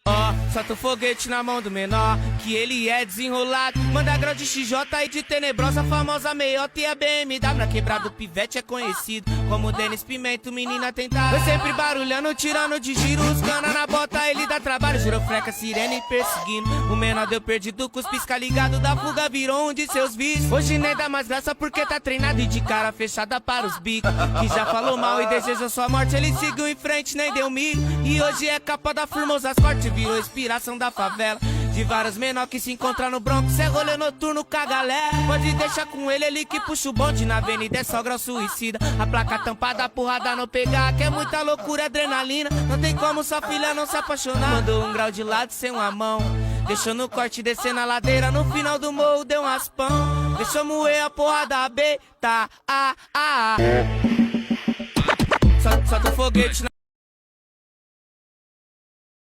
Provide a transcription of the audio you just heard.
Ó, solta o foguete na mão do menor, que ele é desenrolado. Manda grau de XJ e de tenebrosa, famosa meiota e a BMW. Quebrado o pivete é conhecido como Denis Pimenta, menina tentada. Eu sempre barulhando, tirando de giro, os cana na bota, ele dá trabalho. Girofleca, sirene perseguindo. O menor deu perdido com os pisca ligado da fuga, virou um de seus vícios. Hoje nem dá mais graça porque tá treinado e de cara fechada para os bicos. Que já falou mal e desejou sua morte, ele seguiu em frente, nem deu milho. E hoje é capa da Formosas Corte, virou inspiração da favela. De vários menor que se encontra no Bronx, é rolê noturno com a galera. Pode deixar com ele que puxa o bonde na avenida, é só grau suicida. A placa tampada, a porrada não pegar, que é muita loucura, adrenalina. Não tem como sua filha não se apaixonar. Mandou um grau de lado sem uma mão, deixou no corte descer na ladeira, no final do morro deu um raspão. Deixou moer a porra da beta, Solta o foguete na